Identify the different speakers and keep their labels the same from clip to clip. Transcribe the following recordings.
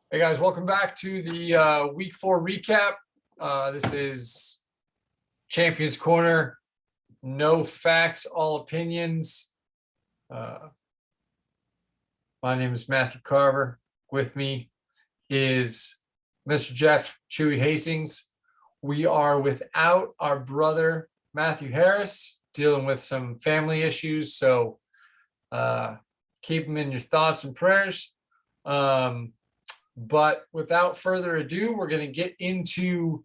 Speaker 1: Hey guys, welcome back to the week 4 recap. This is Champions Corner. No facts, all opinions. My name is Matthew Carver. With me is Mr. Jeff Chewy Hastings. We are without our brother Matthew Harris, dealing with some family issues. So keep him in your thoughts and prayers. But without further ado, we're going to get into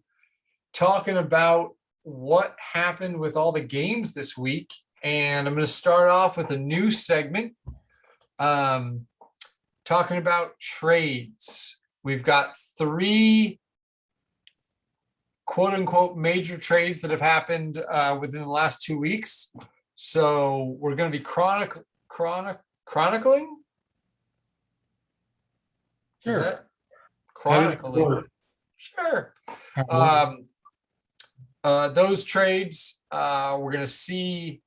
Speaker 1: talking about what happened with all the games this week. And I'm going to start off with a new segment talking about trades. We've got 3 quote unquote major trades that have happened within the last 2 weeks. So we're going to be chronicling. Is that chronicling? Sure. Those trades, we're going to see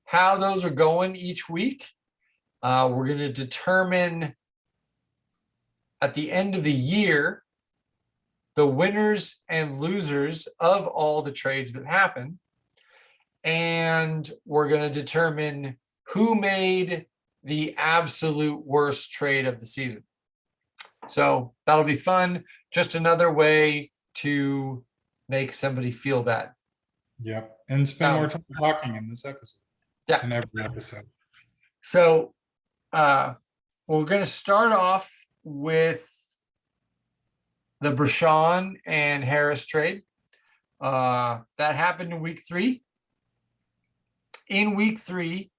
Speaker 1: how those are going each week. We're going to determine at the end of the year the winners and losers of all the trades that happen. And we're going to determine who made the absolute worst trade of the season. So that'll be fun. Just another way to make somebody feel bad.
Speaker 2: Yep. And spend more time talking in this episode.
Speaker 1: Yeah.
Speaker 2: In every episode.
Speaker 1: So we're going to start off with the Brashawn and Harris trade. That happened in week 3. In week 3,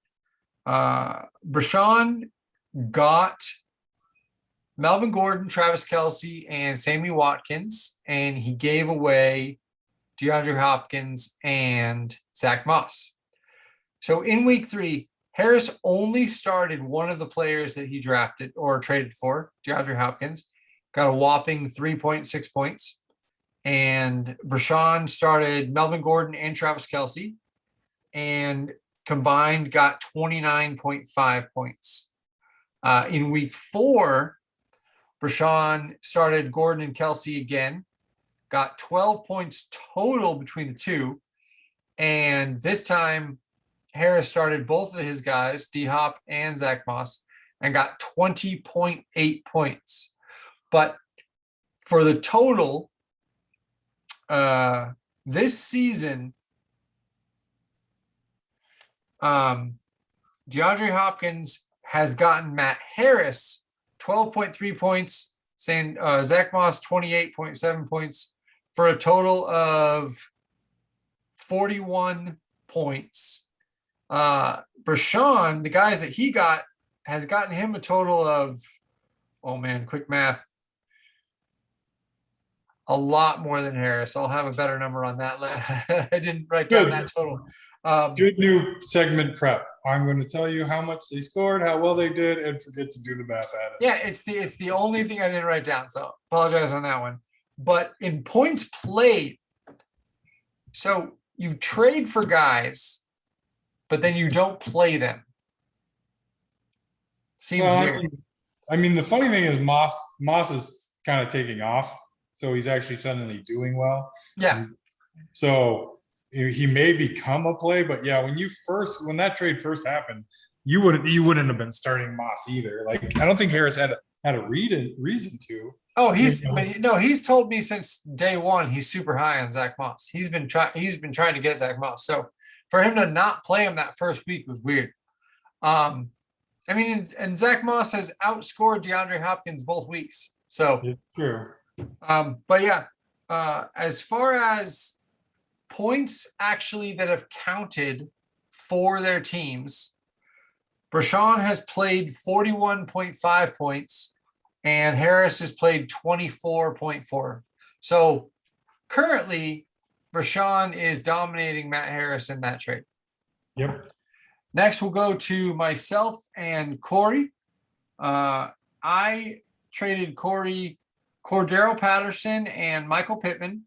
Speaker 1: Brashawn got Melvin Gordon, Travis Kelce, and Sammy Watkins, and he gave away DeAndre Hopkins and Zach Moss. So in week 3, Harris only started one of the players that he drafted or traded for, DeAndre Hopkins, got a whopping 3.6 points. And Brashawn started Melvin Gordon and Travis Kelce, and combined got 29.5 points. In week 4, Brashawn started Gordon and Kelce again, got 12 points total between the two. And this time, Harris started both of his guys, D-Hop and Zach Moss, and got 20.8 points. But for the total, this season, DeAndre Hopkins has gotten Matt Harris 12.3 points, Zach Moss 28.7 points, for a total of 41 points. Brashawn, the guys that he got, has gotten him a total of, oh man, quick math, a lot more than Harris. I'll have a better number on that. I didn't write down that total.
Speaker 2: Good new segment prep. I'm going to tell you how much they scored, how well they did, and forget to do the math at it.
Speaker 1: Yeah, it's the only thing I didn't write down, so apologize on that one. But in points played, so you trade for guys, but then you don't play them. Seems weird.
Speaker 2: I mean, the funny thing is Moss is kind of taking off, so he's actually suddenly doing well.
Speaker 1: Yeah.
Speaker 2: So he may become a play, but yeah, when that trade first happened, you wouldn't have been starting Moss either. Like, I don't think Harris had a reason to.
Speaker 1: Oh, he's told me since day one he's super high on Zach Moss. He's been trying to get Zach Moss. So for him to not play him that first week was weird. I mean, and Zach Moss has outscored DeAndre Hopkins both weeks. So
Speaker 2: it's true.
Speaker 1: But yeah, as far as points actually that have counted for their teams, Brashawn has played 41.5 points and Harris has played 24.4. So currently, Brashawn is dominating Matt Harris in that trade.
Speaker 2: Yep.
Speaker 1: Next, we'll go to myself and Corey. I traded Corey Cordero Patterson and Michael Pittman.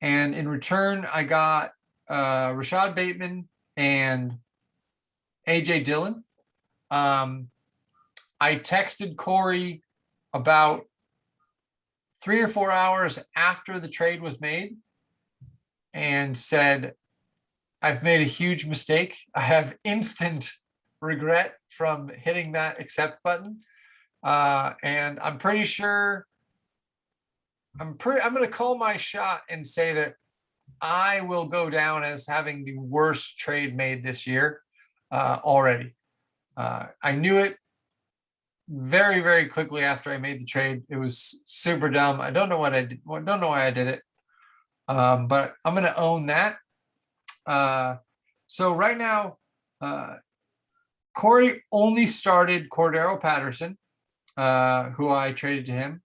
Speaker 1: And in return, I got Rashad Bateman and A.J. Dillon. I texted Corey about 3 or 4 hours after the trade was made and said, I've made a huge mistake. I have instant regret from hitting that accept button. And I'm pretty sure I'm going to call my shot and say that I will go down as having the worst trade made this year already. I knew it very, very quickly after I made the trade. It was super dumb. I don't know what I did. Don't know why I did it. But I'm going to own that. So right now, Corey only started Cordero Patterson, who I traded to him.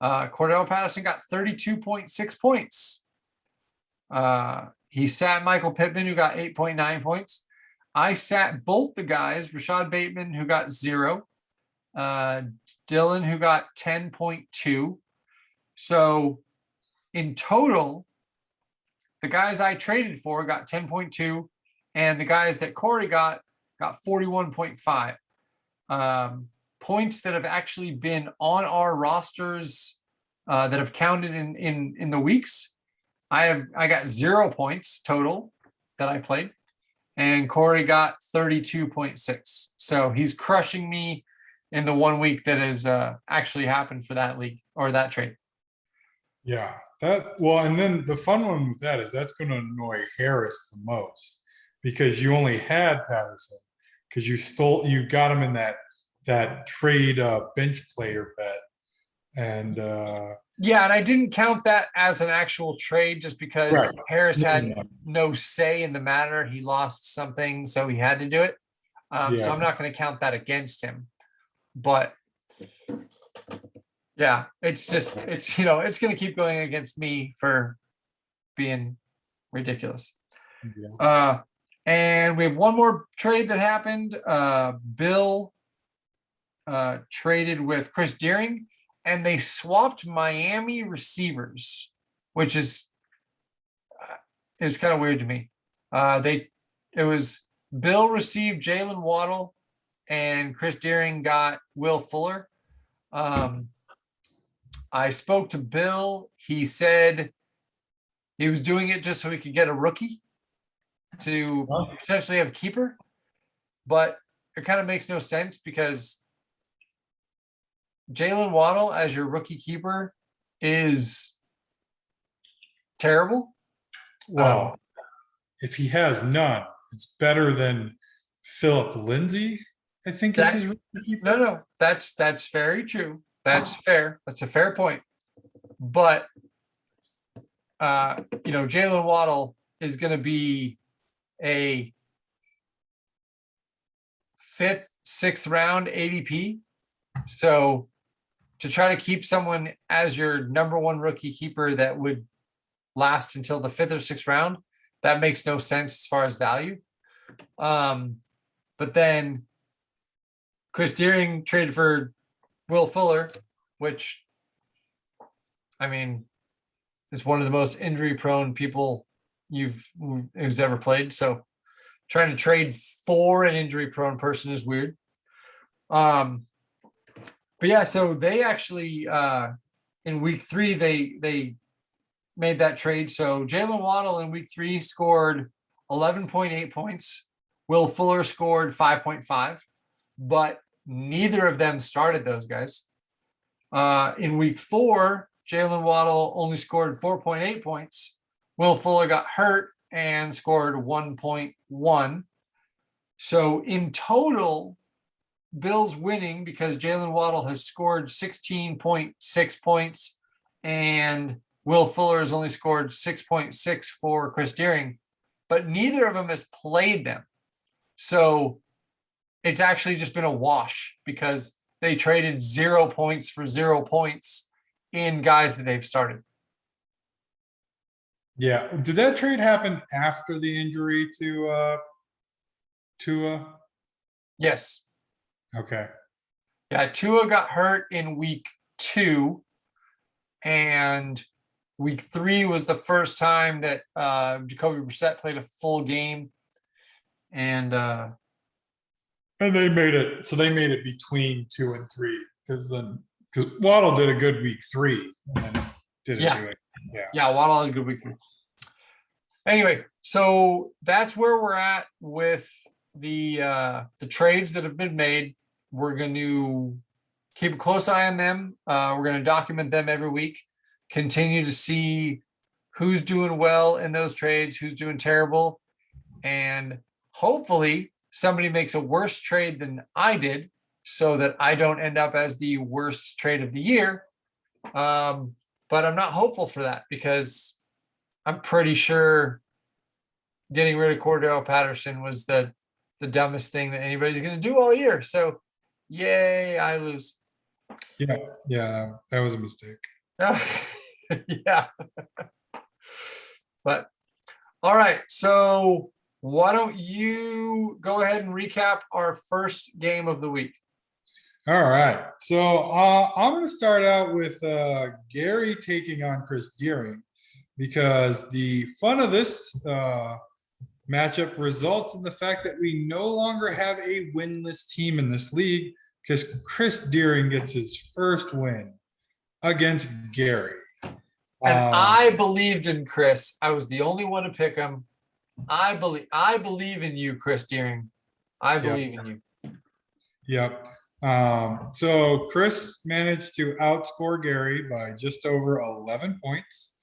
Speaker 1: Cordero Patterson got 32.6 points. He sat Michael Pittman, who got 8.9 points. I sat both the guys, Rashad Bateman, who got 0, Dylan, who got 10.2. So in total, the guys I traded for got 10.2, and the guys that Corey got 41.5. Points that have actually been on our rosters that have counted in the weeks. I got 0 points total that I played, and Corey got 32.6. So he's crushing me in the 1 week that has actually happened for that league or that trade.
Speaker 2: Yeah, and then the fun one with that is that's going to annoy Harris the most because you only had Patterson because you got him in that trade bench player bet. And
Speaker 1: yeah, and I didn't count that as an actual trade just because
Speaker 2: right.
Speaker 1: Harris had no say in the matter. He lost something, so he had to do it. So I'm not going to count that against him. But yeah, it's going to keep going against me for being ridiculous.
Speaker 2: Yeah.
Speaker 1: And we have one more trade that happened. Bill traded with Chris Deering, and they swapped Miami receivers, which is it was kind of weird to me. It was Bill received Jalen Waddle, and Chris Deering got Will Fuller. I spoke to Bill. He said he was doing it just so he could get a rookie to potentially have a keeper, but it kind of makes no sense because Jalen Waddle as your rookie keeper is terrible.
Speaker 2: Well, if he has none, it's better than Philip Lindsay, I think is his rookie keeper.
Speaker 1: No, that's very true. That's fair. That's a fair point. But Jalen Waddle is going to be a 5th, 6th round ADP. So to try to keep someone as your number 1 rookie keeper that would last until the 5th or 6th round, that makes no sense as far as value. But then Chris Deering traded for Will Fuller, which, I mean, is one of the most injury-prone people who's ever played. So trying to trade for an injury-prone person is weird. But yeah, so they actually in week 3 they made that trade. So Jalen Waddle in week 3 scored 11.8 points. Will Fuller scored 5.5, but neither of them started those guys. In week 4, Jalen Waddle only scored 4.8 points. Will Fuller got hurt and scored 1.1. So in total, Bill's winning because Jalen Waddle has scored 16.6 points and Will Fuller has only scored 6.6 for Chris Deering, but neither of them has played them. So it's actually just been a wash because they traded 0 points for 0 points in guys that they've started.
Speaker 2: Yeah. Did that trade happen after the injury to Tua?
Speaker 1: Yes.
Speaker 2: Okay.
Speaker 1: Yeah, Tua got hurt in week 2, and week 3 was the first time that Jacoby Brissett played a full game, and
Speaker 2: they made it. So they made it between 2 and 3 because then because Waddle did a good week 3 and then didn't
Speaker 1: Yeah.
Speaker 2: do it. Yeah.
Speaker 1: Yeah, Waddle had a good week 3. Anyway, so that's where we're at with the trades that have been made. We're going to keep a close eye on them. We're going to document them every week. Continue to see who's doing well in those trades, who's doing terrible, and hopefully somebody makes a worse trade than I did, so that I don't end up as the worst trade of the year. But I'm not hopeful for that because I'm pretty sure getting rid of Cordell Patterson was the dumbest thing that anybody's going to do all year. So, yay, I lose.
Speaker 2: Yeah, that was a mistake.
Speaker 1: Yeah. But all right. So why don't you go ahead and recap our first game of the week?
Speaker 2: All right. So I'm going to start out with Gary taking on Chris Deering because the fun of this matchup results in the fact that we no longer have a winless team in this league because Chris Deering gets his first win against Gary.
Speaker 1: And I believed in Chris. I was the only one to pick him. I believe in you, Chris Deering. I believe in you.
Speaker 2: Yep. So Chris managed to outscore Gary by just over 11 points.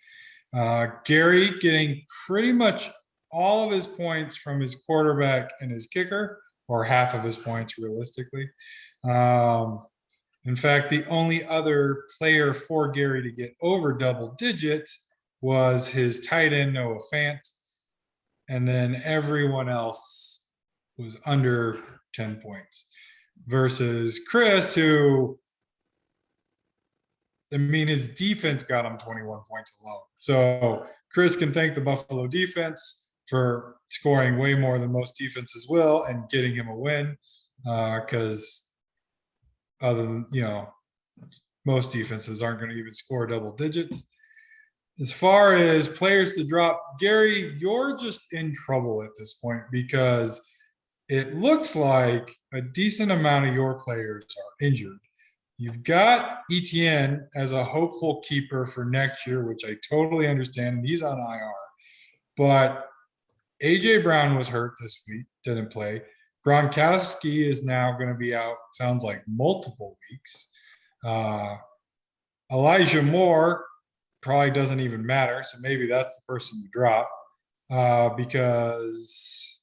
Speaker 2: Gary getting pretty much all of his points from his quarterback and his kicker, or half of his points realistically. In fact, the only other player for Gary to get over double digits was his tight end, Noah Fant. And then everyone else was under 10 points versus Chris, who, I mean, his defense got him 21 points alone. So Chris can thank the Buffalo defense for scoring way more than most defenses will and getting him a win. Because other than, most defenses aren't going to even score double digits. As far as players to drop, Gary, you're just in trouble at this point because it looks like a decent amount of your players are injured. You've got Etienne as a hopeful keeper for next year, which I totally understand. He's on IR. But AJ Brown was hurt this week, didn't play. Gronkowski is now going to be out, sounds like multiple weeks. Elijah Moore probably doesn't even matter. So maybe that's the person to drop because,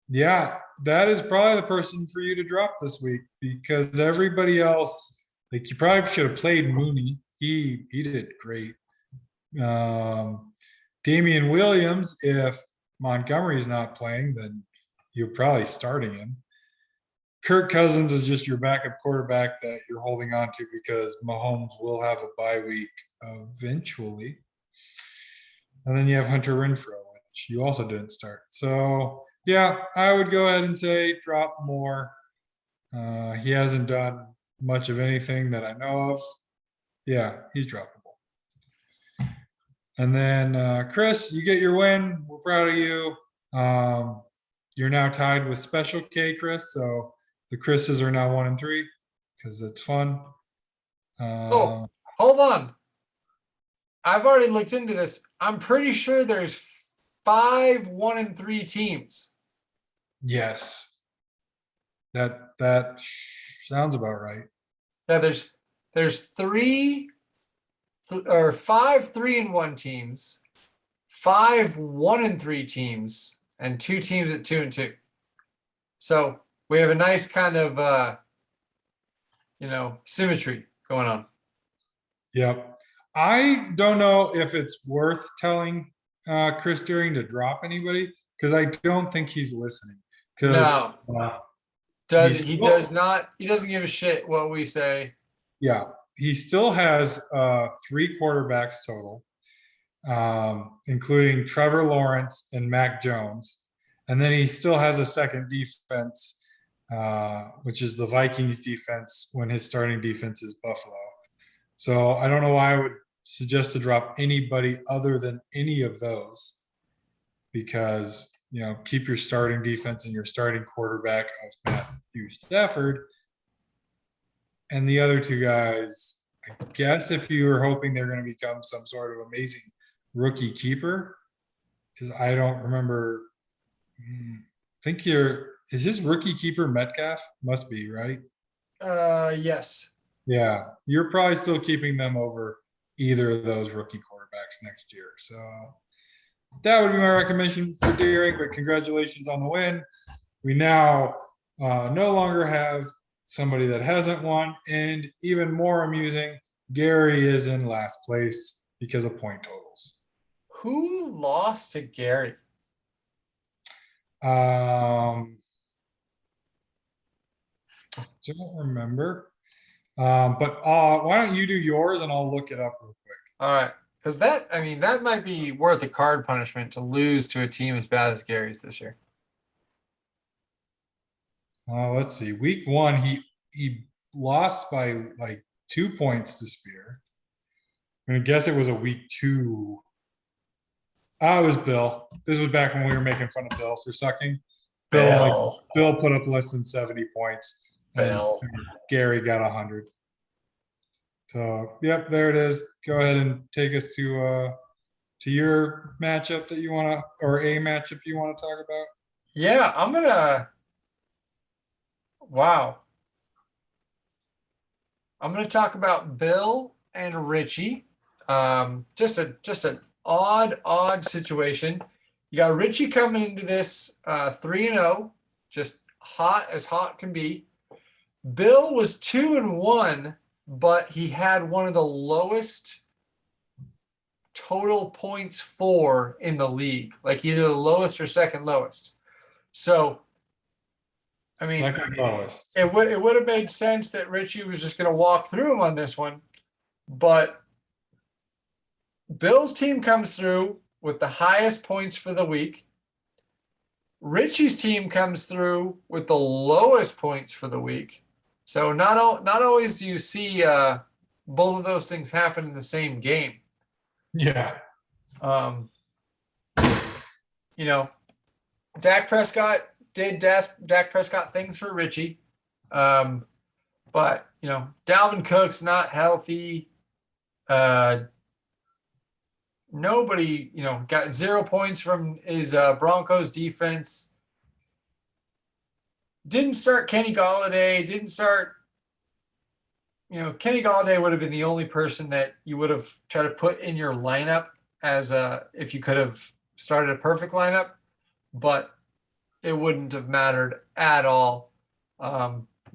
Speaker 2: yeah, that is probably the person for you to drop this week because everybody else, like you probably should have played Mooney. He did great. Damian Williams, if Montgomery's not playing, then you're probably starting him. Kirk Cousins is just your backup quarterback that you're holding on to because Mahomes will have a bye week eventually. And then you have Hunter Renfrow, which you also didn't start. So, yeah, I would go ahead and say drop Moore. He hasn't done much of anything that I know of. Yeah, he's droppable. And then, Chris, you get your win. We're proud of you. You're now tied with Special K, Chris. So the Chris's are now 1-3 because it's fun.
Speaker 1: Oh, hold on. I've already looked into this. I'm pretty sure there's 5 1-3 teams.
Speaker 2: Yes. That sounds about right.
Speaker 1: Yeah, there's 5 3-1 teams, 5 1-3 teams, and 2 teams at 2-2. So we have a nice kind of symmetry going on.
Speaker 2: Yep. I don't know if it's worth telling Chris Deering to drop anybody because I don't think he's listening.
Speaker 1: No. He doesn't give a shit what we say.
Speaker 2: Yeah. He still has 3 quarterbacks total, including Trevor Lawrence and Mac Jones. And then he still has a second defense, which is the Vikings defense when his starting defense is Buffalo. So I don't know why I would suggest to drop anybody other than any of those because, keep your starting defense and your starting quarterback of Matthew Stafford. And the other two guys, I guess if you were hoping they're going to become some sort of amazing rookie keeper, because I don't remember. Think is this rookie keeper Metcalf? Must be, right?
Speaker 1: Yes.
Speaker 2: Yeah, you're probably still keeping them over either of those rookie quarterbacks next year. So that would be my recommendation for Derek, but congratulations on the win. We now no longer have somebody that hasn't won, and even more amusing, Gary is in last place because of point totals.
Speaker 1: Who lost to Gary?
Speaker 2: Don't remember. But why don't you do yours and I'll look it up real quick.
Speaker 1: All right. Because that might be worth a card punishment to lose to a team as bad as Gary's this year.
Speaker 2: Let's see. Week 1, he lost by like 2 points to Spear. I'm gonna guess it was a week 2. It was Bill. This was back when we were making fun of Bill for sucking. Bill put up less than 70 points.
Speaker 1: Bill.
Speaker 2: Gary got 100. So yep, there it is. Go ahead and take us to your matchup that you want to, or a matchup you want to talk about.
Speaker 1: Yeah, wow. I'm gonna talk about Bill and Richie. Just an odd situation. You got Richie coming into this 3-0, just hot as hot can be. Bill was 2-1, but he had one of the lowest total points for in the league, like either the lowest or second lowest. So, I mean,
Speaker 2: second lowest.
Speaker 1: It would have made sense that Richie was just going to walk through him on this one, but Bill's team comes through with the highest points for the week. Richie's team comes through with the lowest points for the week. So not always do you see both of those things happen in the same game.
Speaker 2: Yeah.
Speaker 1: Dak Prescott did Dak Prescott things for Richie. But Dalvin Cook's not healthy. Nobody, got 0 points from his Broncos defense. Didn't start Kenny Golladay. Kenny Golladay would have been the only person that you would have tried to put in your lineup as if you could have started a perfect lineup, but it wouldn't have mattered at all.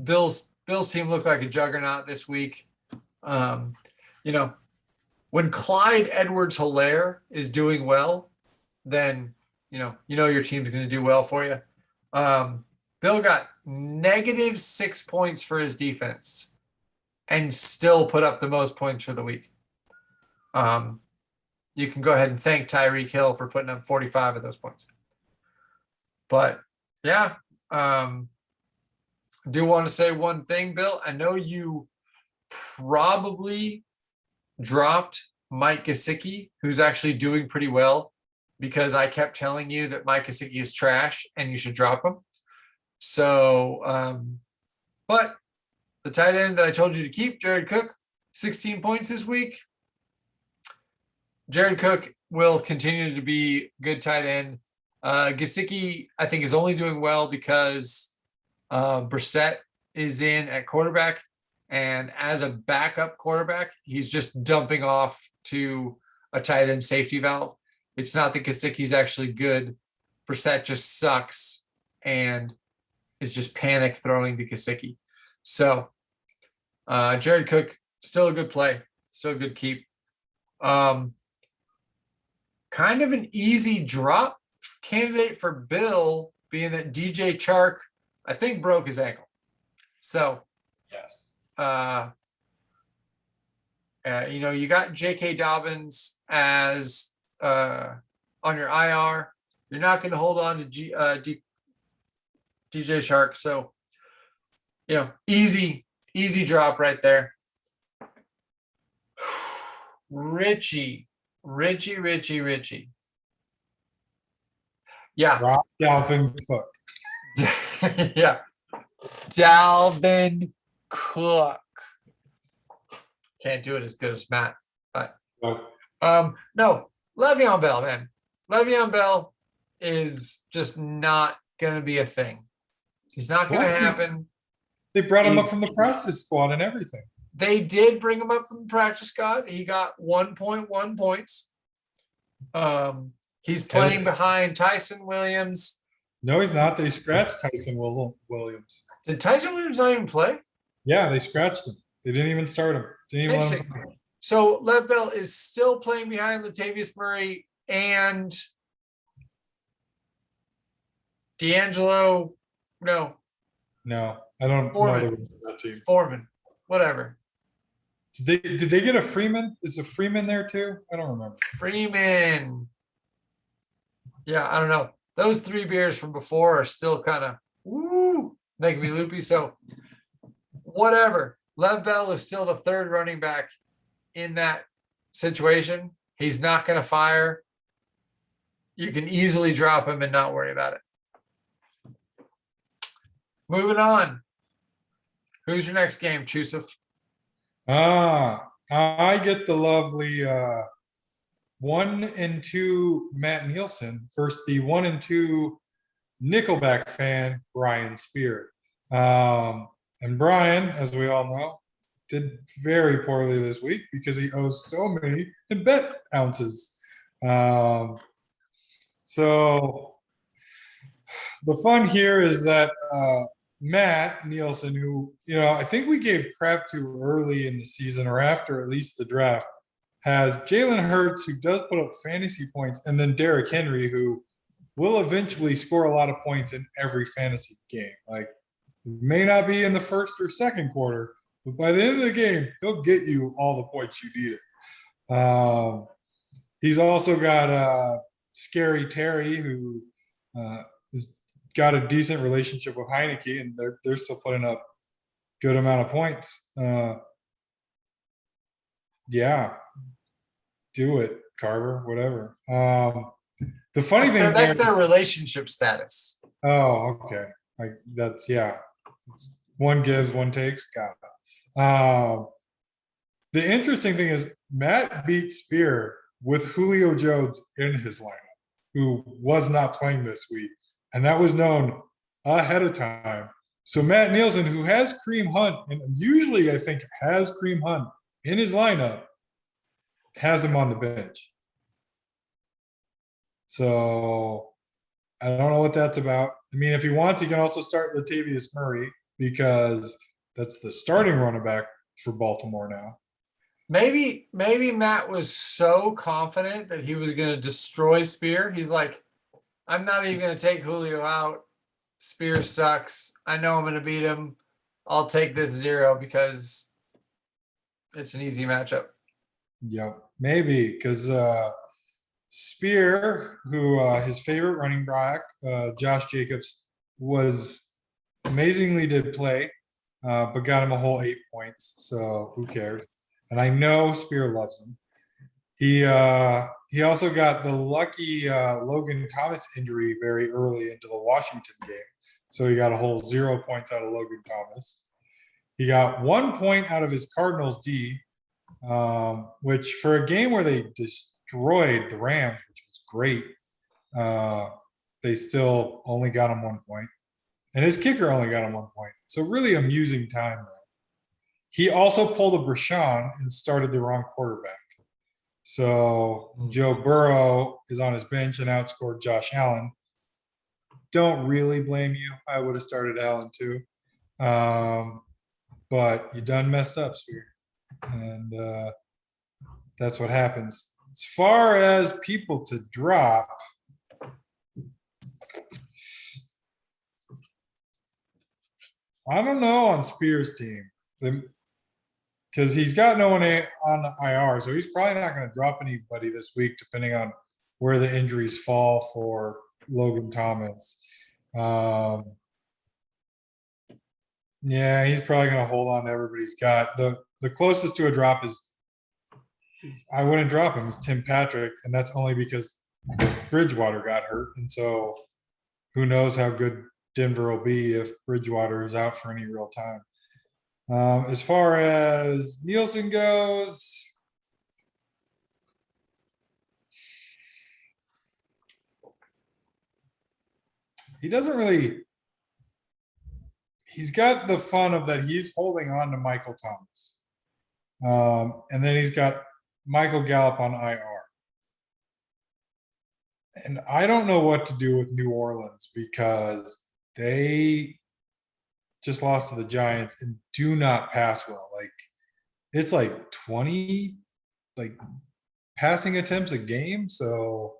Speaker 1: Bill's team looked like a juggernaut this week. When Clyde Edwards-Helaire is doing well, then your team's going to do well for you. Bill got -6 points for his defense and still put up the most points for the week. You can go ahead and thank Tyreek Hill for putting up 45 of those points. But yeah, I do want to say one thing, Bill. I know you probably dropped Mike Gesicki, who's actually doing pretty well, because I kept telling you that Mike Gesicki is trash and you should drop him. So, but the tight end that I told you to keep, Jared Cook, 16 points this week. Jared Cook will continue to be good tight end. Gesicki, I think, is only doing well because Brissett is in at quarterback. And as a backup quarterback, he's just dumping off to a tight end safety valve. It's not that Gesicki's actually good. Brissett just sucks and is just panic throwing to Gesicki. So Jared Cook, still a good play, still a good keep. Kind of an easy drop candidate for Bill, being that DJ Chark, I think, broke his ankle. So
Speaker 2: yes.
Speaker 1: You got J.K. Dobbins as on your IR. You're not going to hold on to DJ Chark. So, easy drop right there. Richie. Yeah.
Speaker 2: Rob Dalvin Cook.
Speaker 1: Yeah. Dalvin Cook. can't do it as good as Matt. But
Speaker 2: But
Speaker 1: no, Le'Veon Bell, man. Le'Veon Bell is just not going to be a thing. He's not going to
Speaker 2: What?
Speaker 1: happen.
Speaker 2: they brought him up
Speaker 1: He's-
Speaker 2: from the practice squad and everything.
Speaker 1: They did bring him up from the practice squad. He got 1.1 points. He's playing behind Tyson Williams.
Speaker 2: No, he's not. They scratched Tyson Williams.
Speaker 1: Did Tyson Williams not even play?
Speaker 2: Yeah, they scratched him. They didn't even start him. Didn't even let him play.
Speaker 1: So Lev Bell is still playing behind Latavius Murray and D'Angelo. No,
Speaker 2: No, I don't know
Speaker 1: Foreman.
Speaker 2: the rest of that team.
Speaker 1: Foreman, whatever.
Speaker 2: Did they get a Freeman? Is a Freeman there too? I don't remember.
Speaker 1: Freeman. Yeah, I don't know. Those 3 beers from before are still kind of making me loopy. So whatever. Lev Bell is still the 3rd running back in that situation. He's not going to fire. You can easily drop him and not worry about it. Moving on. Who's your next game, Chusif?
Speaker 2: I get the lovely 1 and 2 Matt Nielsen versus the 1 and 2 Nickelback fan Brian Spear. And Brian, as we all know, did very poorly this week because he owes so many in bet ounces. So the fun here is that Matt Nielsen, who, I think we gave crap to early in the season or after at least the draft, has Jalen Hurts, who does put up fantasy points, and then Derrick Henry, who will eventually score a lot of points in every fantasy game. Like, it may not be in the first or second quarter, but by the end of the game, he'll get you all the points you needed. He's also got Scary Terry, who has got a decent relationship with Heineke, and they're still putting up good amount of points. Yeah, do it, Carver, whatever. The funny thing
Speaker 1: That's their relationship status.
Speaker 2: Oh, okay. It's one gives, one takes. Got it. The interesting thing is Matt beat Spear with Julio Jones in his lineup, who was not playing this week. And that was known ahead of time. So Matt Nielsen, who has Kareem Hunt, and usually I think has Kareem Hunt in his lineup, has him on the bench. So I don't know what that's about. I mean, if he wants, he can also start Latavius Murray because that's the starting running back for Baltimore now.
Speaker 1: Maybe Matt was so confident that he was going to destroy Spear. He's like, I'm not even going to take Julio out. Spear sucks. I know I'm going to beat him. I'll take this 0 because it's an easy matchup.
Speaker 2: Yep, maybe because Spear, who his favorite running back, Josh Jacobs, was amazingly did play, but got him a whole 8 points. So who cares? And I know Spear loves him. He also got the lucky Logan Thomas injury very early into the Washington game. So he got a whole 0 points out of Logan Thomas. He got 1 point out of his Cardinals D, which for a game where they destroyed the Rams, which was great, they still only got him 1 point. And his kicker only got him 1 point. So really amusing time there. He also pulled a Brashan and started the wrong quarterback. So Joe Burrow is on his bench and outscored Josh Allen. Don't really blame you. I would have started Allen too. But you done messed up, Spear. And that's what happens. As far as people to drop, I don't know on Spears' team. Because he's got no one on the IR, so he's probably not going to drop anybody this week, depending on where the injuries fall for Logan Thomas. Yeah, he's probably going to hold on to everybody he's got. The closest to a drop is I wouldn't drop him, is Tim Patrick, and that's only because Bridgewater got hurt. And so who knows how good Denver will be if Bridgewater is out for any real time. As far as Nielsen goes, he doesn't really. He's got the fun of that he's holding on to Michael Thomas. And then he's got Michael Gallup on IR. And I don't know what to do with New Orleans because they just lost to the Giants and do not pass well. Like it's like 20 like passing attempts a game. So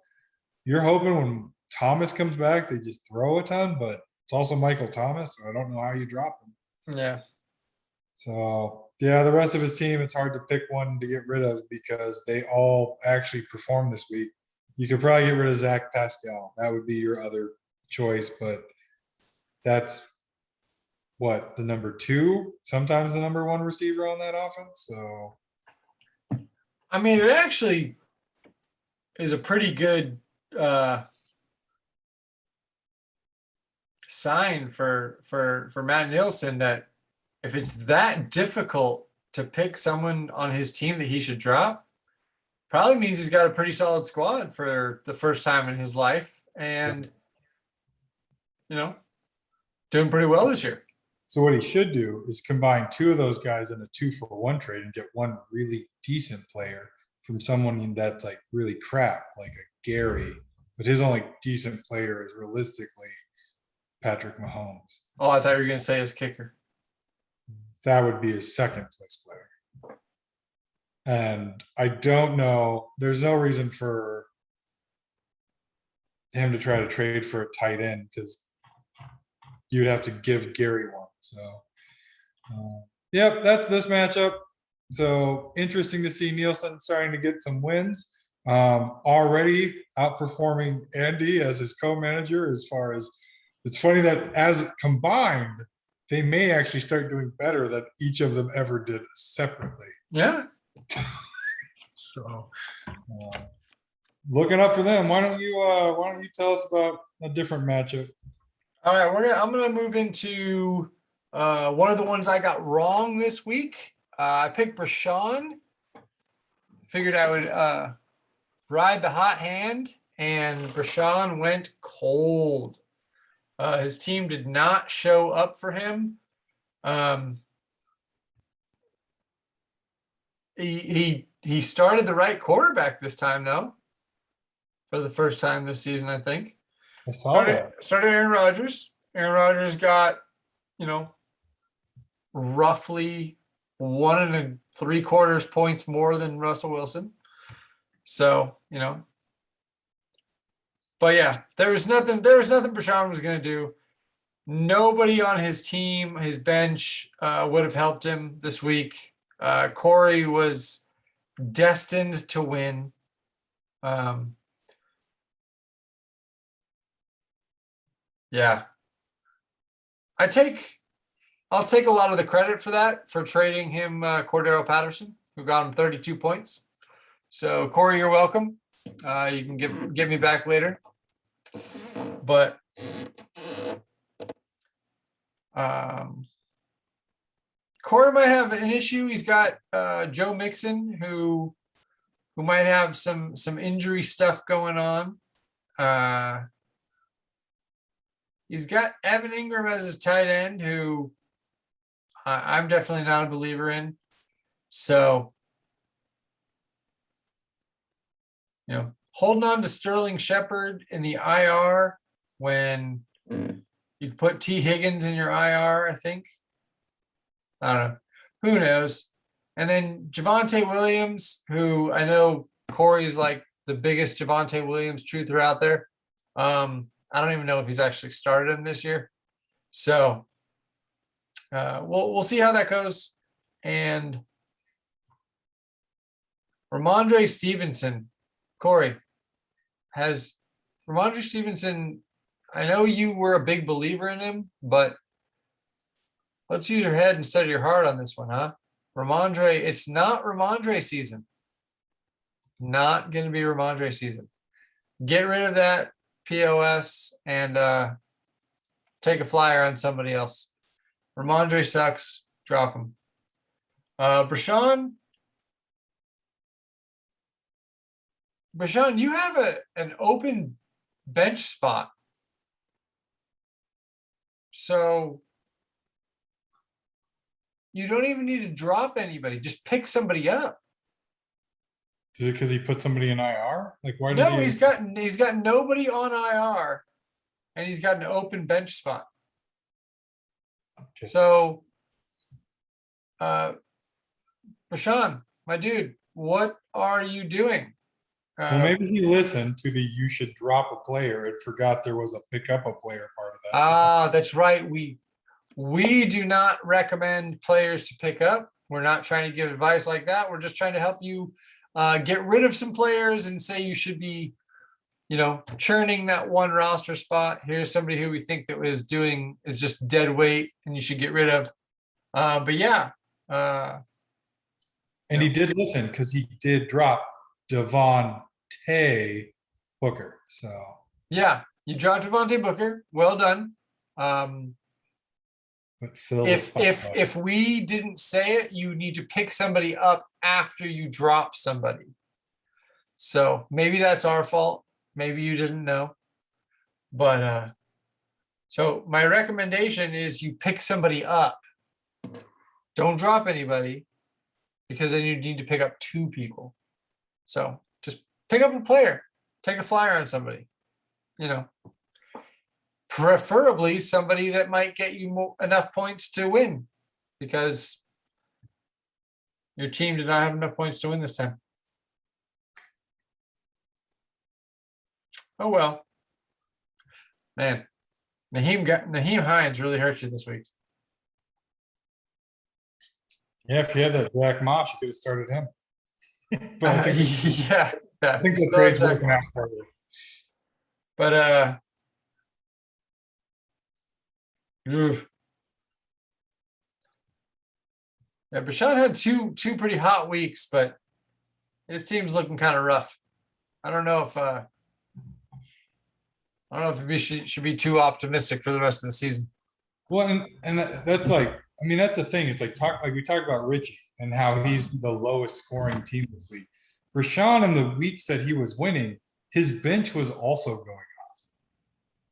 Speaker 2: you're hoping when Thomas comes back, they just throw a ton, but it's also Michael Thomas. So I don't know how you drop him.
Speaker 1: Yeah.
Speaker 2: So yeah, the rest of his team, it's hard to pick one to get rid of because they all actually performed this week. You could probably get rid of Zach Pascal. That would be your other choice, but that's what the number 2, sometimes the number 1 receiver on that offense. So
Speaker 1: I mean, it actually is a pretty good sign for Matt Nielsen that if it's that difficult to pick someone on his team that he should drop, probably means he's got a pretty solid squad for the first time in his life, and doing pretty well this year.
Speaker 2: So what he should do is combine 2 of those guys in a 2-for-1 trade and get one really decent player from someone that's like really crap, like a Gary, but his only decent player is realistically Patrick Mahomes.
Speaker 1: Oh, I thought you were going to say his kicker.
Speaker 2: That would be his second place player. And I don't know, there's no reason for him to try to trade for a tight end because you'd have to give Gary one. So, yep, that's this matchup. So interesting to see Nielsen starting to get some wins. Already outperforming Andy as his co-manager as far as it's funny that as combined, they may actually start doing better than each of them ever did separately.
Speaker 1: Yeah.
Speaker 2: So looking up for them. Why don't you tell us about a different matchup?
Speaker 1: All right, I'm gonna move into one of the ones I got wrong this week. I picked Brashawn. Figured I would ride the hot hand, and Brashawn went cold. His team did not show up for him. He started the right quarterback this time though, for the first time this season, I think.
Speaker 2: I saw that.
Speaker 1: Started Aaron Rodgers. Aaron Rodgers got, roughly 1 3/4 points more than Russell Wilson. So, but yeah, there was nothing Brashawn was going to do. Nobody on his team, his bench, would have helped him this week. Corey was destined to win. Yeah. I'll take a lot of the credit for that, for trading him Cordero Patterson, who got him 32 points. So Corey, you're welcome. You can get me back later. But Corey might have an issue. He's got Joe Mixon, who might have some injury stuff going on. He's got Evan Ingram as his tight end, who I'm definitely not a believer in. So, holding on to Sterling Shepard in the IR when you can put T. Higgins in your IR, I think. I don't know. Who knows? And then Javonte Williams, who I know Corey's like the biggest Javonte Williams truther out there. I don't even know if he's actually started him this year. So we'll see how that goes. And Ramondre Stevenson, Corey, has Ramondre Stevenson, I know you were a big believer in him, but let's use your head instead of your heart on this one, huh? Ramondre, it's not Ramondre season. Not going to be Ramondre season. Get rid of that POS and take a flyer on somebody else. Ramondre sucks. Drop him. Brashawn, you have an open bench spot. So you don't even need to drop anybody. Just pick somebody up.
Speaker 2: Is it because he put somebody in IR? Like, why does
Speaker 1: No,
Speaker 2: he?
Speaker 1: he's got nobody on IR, and he's got an open bench spot. So, Rashawn, my dude, what are you doing?
Speaker 2: Well, maybe he listened to the "you should drop a player" and forgot there was a pick up a player part of that.
Speaker 1: That's right. We do not recommend players to pick up. We're not trying to give advice like that. We're just trying to help you get rid of some players and say you should be, churning that one roster spot. Here's somebody who we think that is just dead weight and you should get rid of. But yeah.
Speaker 2: And he did listen because he did drop Devontae Booker. So
Speaker 1: yeah, you dropped Devontae Booker. Well done.
Speaker 2: But Phil,
Speaker 1: if we didn't say it, you need to pick somebody up after you drop somebody. So maybe that's our fault. Maybe you didn't know. But so my recommendation is you pick somebody up. Don't drop anybody, because then you need to pick up 2 people. So just pick up a player, take a flyer on somebody, preferably somebody that might get you enough points to win, because your team did not have enough points to win this time. Oh, well, man, Nyheim Hines really hurt you this week.
Speaker 2: Yeah, if you had that Zach Moss, you could have started him. But I think
Speaker 1: I
Speaker 2: think the trade's working out for you.
Speaker 1: But oof. Yeah, Brashawn had two pretty hot weeks, but his team's looking kind of rough. I don't know if we should be too optimistic for the rest of the season.
Speaker 2: Well, and that's like, I mean, that's the thing. It's like we talk about Richie and how he's the lowest scoring team this week. Rashawn, in the weeks that he was winning, his bench was also going off.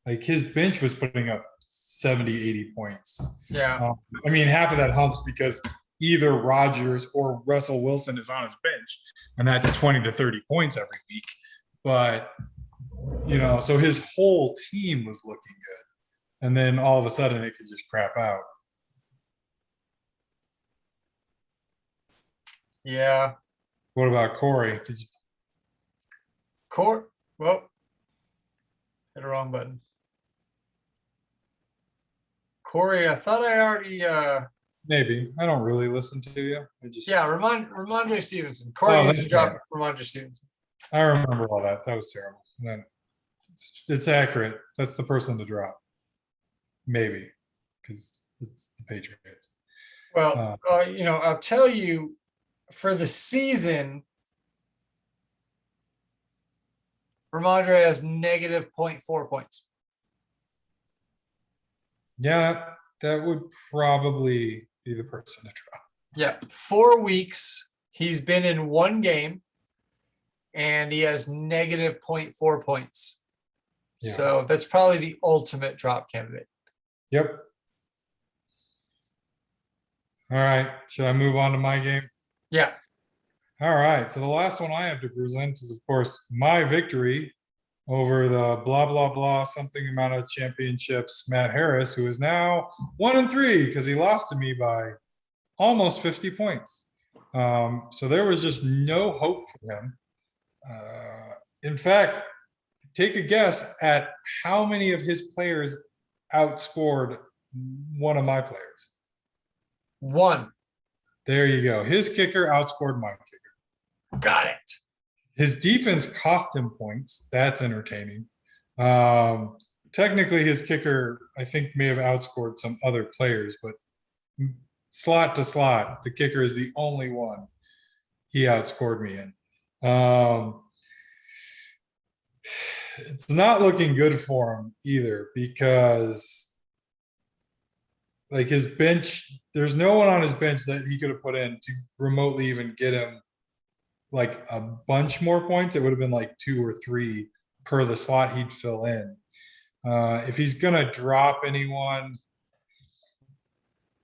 Speaker 2: Like, his bench was putting up 70, 80 points.
Speaker 1: Yeah.
Speaker 2: I mean, half of that helps because either Rodgers or Russell Wilson is on his bench, and that's 20 to 30 points every week. But, so his whole team was looking good. And then all of a sudden it could just crap out.
Speaker 1: Yeah.
Speaker 2: What about Corey?
Speaker 1: Well, hit the wrong button. Corey, I thought I already
Speaker 2: Maybe. I don't really listen to you.
Speaker 1: Ramondre Stevenson. Corey needs to drop Ramondre Stevenson.
Speaker 2: I remember all that. That was terrible. And then it's accurate. That's the person to drop. Maybe. Because it's the Patriots.
Speaker 1: Well, I'll tell you, for the season, Ramondre has negative 0.4 points.
Speaker 2: Yeah, that would probably be the person to drop.
Speaker 1: Yeah, 4 weeks. He's been in 1 game, and he has negative 0.4 points. Yeah. So that's probably the ultimate drop candidate.
Speaker 2: Yep. All right. Should I move on to my game?
Speaker 1: Yeah.
Speaker 2: All right. So the last one I have to present is, of course, my victory over the blah, blah, blah, something amount of championships, Matt Harris, who is now 1-3 because he lost to me by almost 50 points. So there was just no hope for him. In fact, take a guess at how many of his players outscored one of my players.
Speaker 1: 1.
Speaker 2: There you go. His kicker outscored my kicker.
Speaker 1: Got it.
Speaker 2: His defense cost him points. That's entertaining. Technically, his kicker, I think, may have outscored some other players, but slot to slot, the kicker is the only one he outscored me in. It's not looking good for him either, because like his bench, there's no one on his bench that he could have put in to remotely even get him like a bunch more points. It would have been like 2 or 3 per the slot he'd fill in. If he's gonna drop anyone,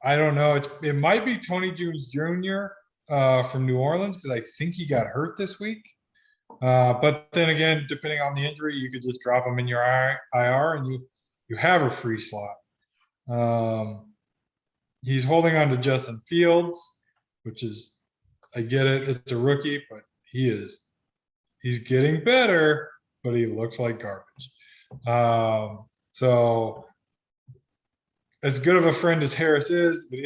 Speaker 2: I don't know. It might be Tony Jones Jr. From New Orleans because I think he got hurt this week. But then again, depending on the injury, you could just drop him in your IR and you have a free slot. He's holding on to Justin Fields, which is, I get it, it's a rookie, but he's getting better, but he looks like garbage. So as good of a friend as Harris is, it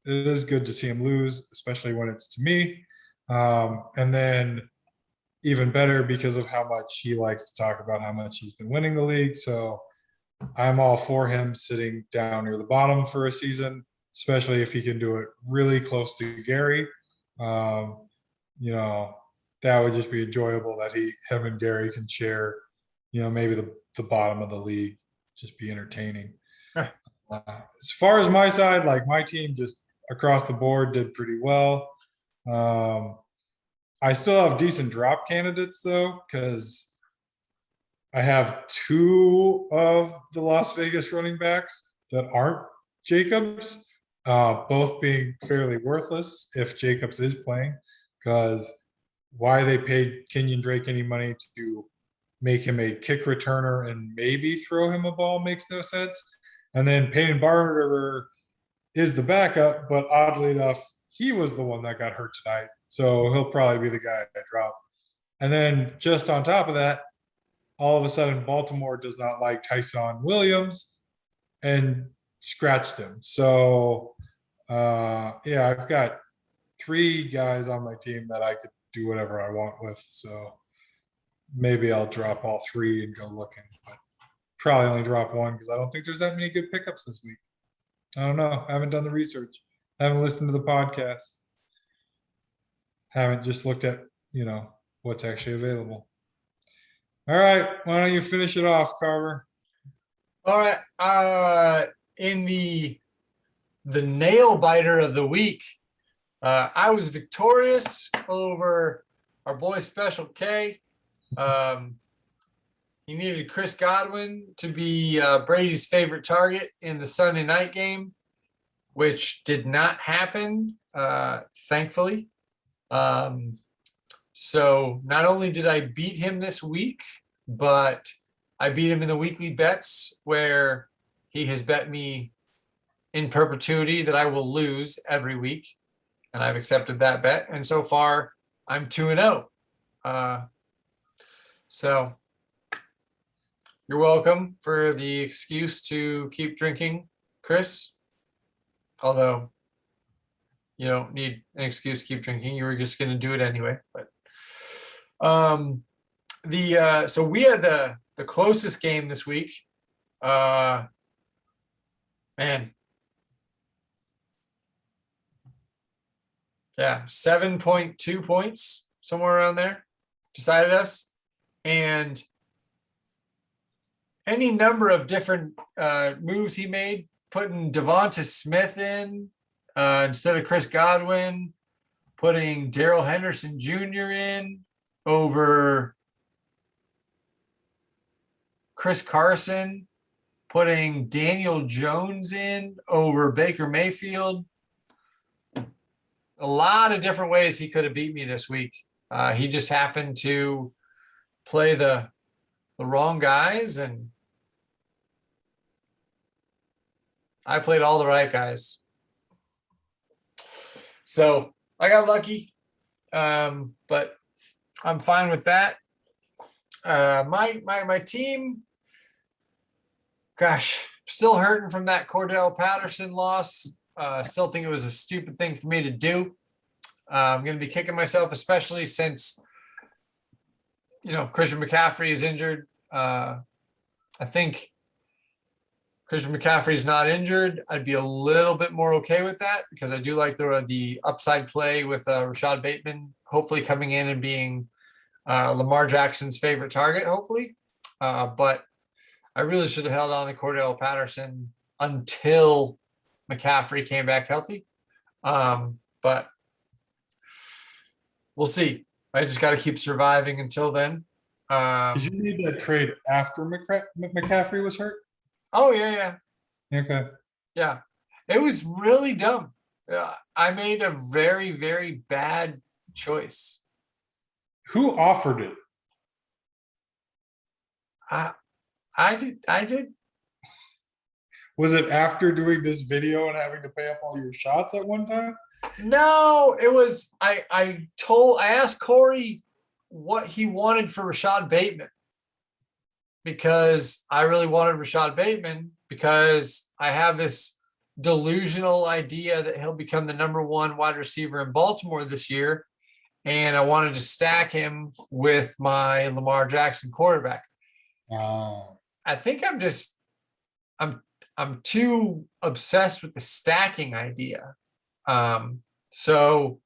Speaker 2: is good to see him lose, especially when it's to me. And then even better because of how much he likes to talk about how much he's been winning the league. So I'm all for him sitting down near the bottom for a season, especially if he can do it really close to Gary. You know, that would just be enjoyable that him and Gary can share, you know, maybe the bottom of the league, just be entertaining. As far as my side, like my team just across the board did pretty well. I still have decent drop candidates though, because I have 2 of the Las Vegas running backs that aren't Jacobs, both being fairly worthless if Jacobs is playing, because why they paid Kenyon Drake any money to make him a kick returner and maybe throw him a ball makes no sense. And then Peyton Barber is the backup, but oddly enough, he was the one that got hurt tonight. So he'll probably be the guy I drop. And then just on top of that, all of a sudden Baltimore does not like Tyson Williams and scratched him. So yeah, I've got 3 guys on my team that I could do whatever I want with. So maybe I'll drop all 3 and go looking, but probably only drop 1 because I don't think there's that many good pickups this week. I don't know. I haven't done the research. I haven't listened to the podcast. Haven't just looked at, you know, what's actually available. All right. Why don't you finish it off, Carver?
Speaker 1: All right. In the nail biter of the week, I was victorious over our boy Special K. He needed Chris Godwin to be Brady's favorite target in the Sunday night game, which did not happen, thankfully. So not only did I beat him this week, but I beat him in the weekly bets where he has bet me in perpetuity that I will lose every week. And I've accepted that bet. And so far I'm 2-0. So you're welcome for the excuse to keep drinking, Chris. Although you don't need an excuse to keep drinking. You were just going to do it anyway. But so we had the closest game this week. Man. Yeah, 7.2 points, somewhere around there, decided us. And any number of different moves he made, putting Devonta Smith in instead of Chris Godwin, putting Darrell Henderson Jr. in over Chris Carson, putting Daniel Jones in over Baker Mayfield. A lot of different ways he could have beat me this week. He just happened to play the wrong guys, and I played all the right guys. So I got lucky, but I'm fine with that. My team, gosh, still hurting from that Cordell Patterson loss. Still think it was a stupid thing for me to do. I'm going to be kicking myself, especially since, you know, Christian McCaffrey is injured. I think Christian McCaffrey is not injured. I'd be a little bit more okay with that because I do like the upside play with Rashad Bateman, hopefully coming in and being Lamar Jackson's favorite target, hopefully. But I really should have held on to Cordell Patterson until McCaffrey came back healthy. But we'll see. I just got to keep surviving until then.
Speaker 2: Did you need that trade after McCaffrey was hurt?
Speaker 1: Oh yeah,
Speaker 2: Okay.
Speaker 1: yeah. It was really dumb. I made a very, very bad choice.
Speaker 2: Who offered it?
Speaker 1: I did.
Speaker 2: Was it after doing this video and having to pay up all your shots at one time?
Speaker 1: No, it was I asked Corey what he wanted for Rashad Bateman because I really wanted Rashad Bateman because I have this delusional idea that he'll become the number one wide receiver in Baltimore this year. And I wanted to stack him with my Lamar Jackson quarterback. I think I'm too obsessed with the stacking idea. So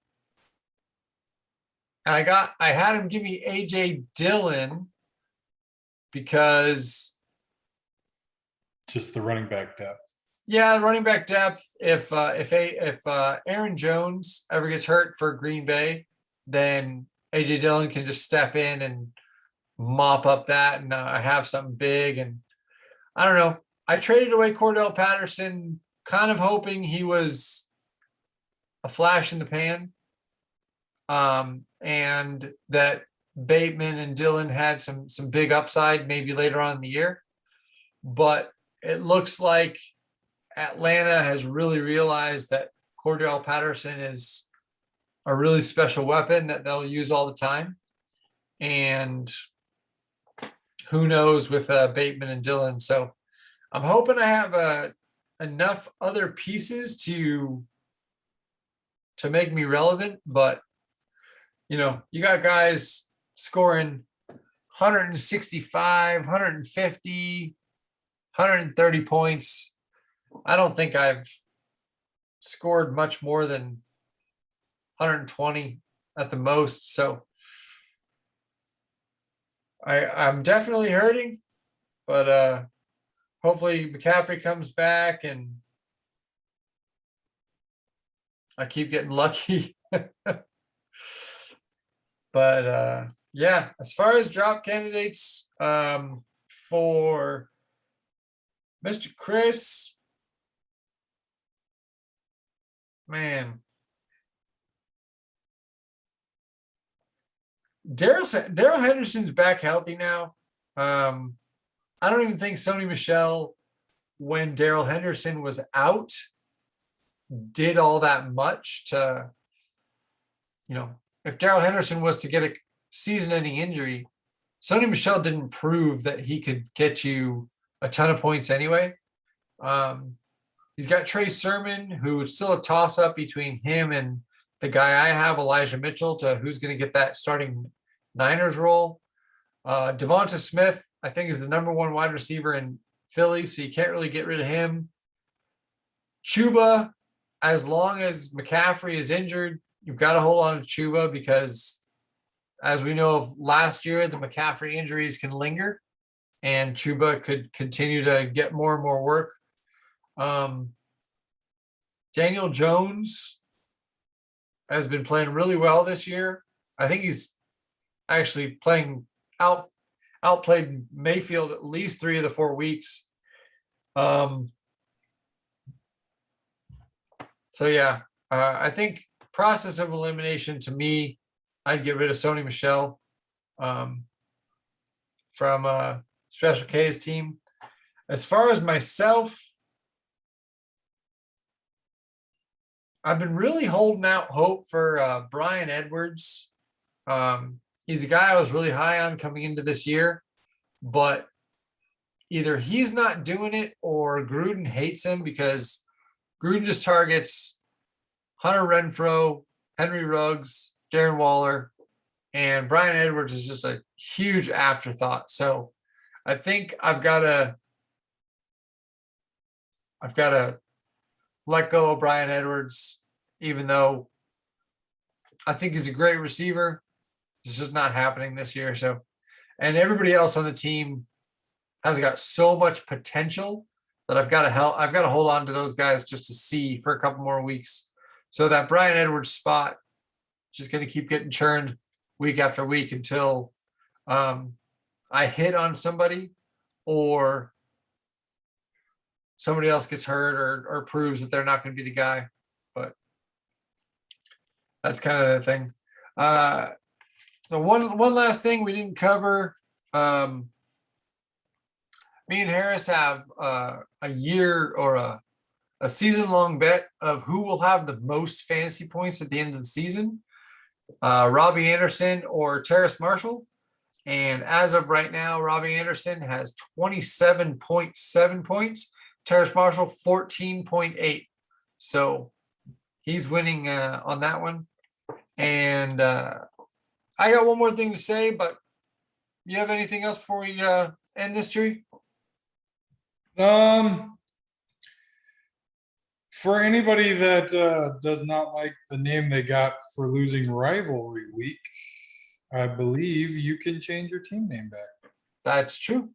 Speaker 1: and I had him give me AJ Dillon because
Speaker 2: just the running back depth.
Speaker 1: Yeah, running back depth. If Aaron Jones ever gets hurt for Green Bay, then AJ Dillon can just step in and mop up that, and I have something big. And I don't know. I traded away Cordell Patterson, kind of hoping he was a flash in the pan, and that Bateman and Dillon had some big upside maybe later on in the year. But it looks like Atlanta has really realized that Cordell Patterson is a really special weapon that they'll use all the time. And who knows with Bateman and Dillon. So I'm hoping I have enough other pieces to make me relevant. But, you got guys scoring 165, 150, 130 points. I don't think I've scored much more than 120 at the most. So I'm definitely hurting, but hopefully McCaffrey comes back and I keep getting lucky. But yeah, as far as drop candidates, for Mr. Chris, man, Daryl Henderson's back healthy now. I don't even think Sony Michel, when Daryl Henderson was out, did all that much to, if Daryl Henderson was to get a season-ending injury, Sony Michel didn't prove that he could get you a ton of points anyway. He's got Trey Sermon, who is still a toss-up between him and the guy I have, Elijah Mitchell, to who's going to get that starting Niners role. Devonta Smith, I think, is the number one wide receiver in Philly, so you can't really get rid of him. Chuba, as long as McCaffrey is injured, you've got to hold on to Chuba because, as we know of last year, the McCaffrey injuries can linger, and Chuba could continue to get more and more work. Daniel Jones has been playing really well this year. I think he's actually playing outplayed Mayfield at least 3 of the 4 weeks. So yeah, I think process of elimination, to me, I'd get rid of Sony Michel from Special K's team. As far as myself, I've been really holding out hope for Brian Edwards. He's a guy I was really high on coming into this year, but either he's not doing it or Gruden hates him because Gruden just targets Hunter Renfrow, Henry Ruggs, Darren Waller, and Brian Edwards is just a huge afterthought. So I think I've got to let go of Brian Edwards, even though I think he's a great receiver. It's just not happening this year. So, and everybody else on the team has got so much potential that I've got to hold on to those guys just to see for a couple more weeks. So that Brian Edwards spot just going to keep getting churned week after week until I hit on somebody or somebody else gets hurt or proves that they're not going to be the guy. But that's kind of the thing. So one last thing we didn't cover. Me and Harris have a year or a season-long bet of who will have the most fantasy points at the end of the season, Robbie Anderson or Terrace Marshall. And as of right now, Robbie Anderson has 27.7 points, Terrace Marshall 14.8. So he's winning on that one. And I got one more thing to say, but you have anything else before we end this, tree?
Speaker 2: For anybody that does not like the name they got for losing rivalry week, I believe you can change your team name back.
Speaker 1: That's true.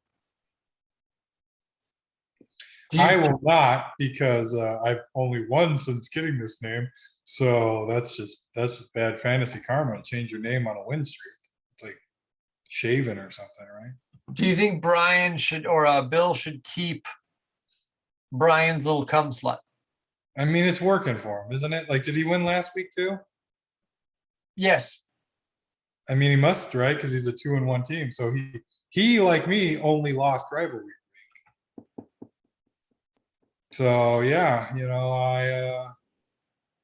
Speaker 2: I will not, because I've only won since getting this name. So that's just bad fantasy karma. Change your name on a win streak. It's like shaving or something, right?
Speaker 1: Do you think Brian should or Bill should keep Brian's little cum slut?
Speaker 2: I mean, it's working for him, isn't it? Like, did he win last week too?
Speaker 1: Yes.
Speaker 2: I mean, he must, right? Because he's a 2-1 team. So he like me only lost rivalry week. So yeah,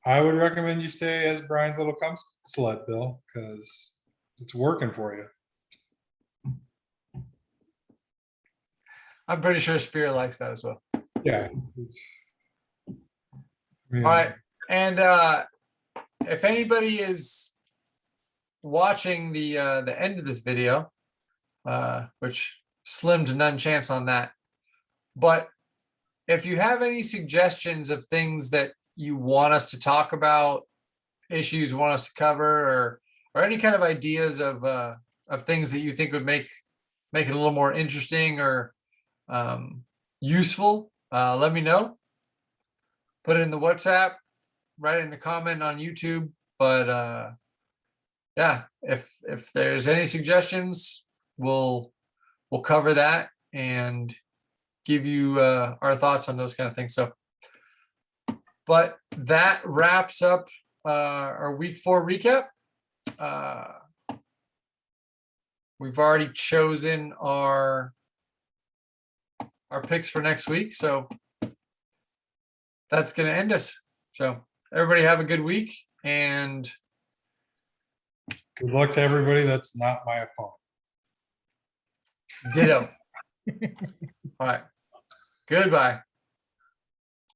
Speaker 2: I would recommend you stay as Brian's little cum slut, Bill, because it's working for you.
Speaker 1: I'm pretty sure Spirit likes that as well.
Speaker 2: Yeah.
Speaker 1: All right. And if anybody is watching the end of this video, which slim to none chance on that, but if you have any suggestions of things that you want us to talk about, issues you want us to cover, or any kind of ideas of things that you think would make it a little more interesting or useful, let me know. Put it in the WhatsApp, write it in the comment on YouTube. But yeah, if there's any suggestions, we'll cover that and give you our thoughts on those kind of things. So, but that wraps up our week 4 recap. We've already chosen our picks for next week, so that's going to end us. So everybody have a good week, and
Speaker 2: good luck to everybody that's not my opponent.
Speaker 1: Ditto. All right. Goodbye.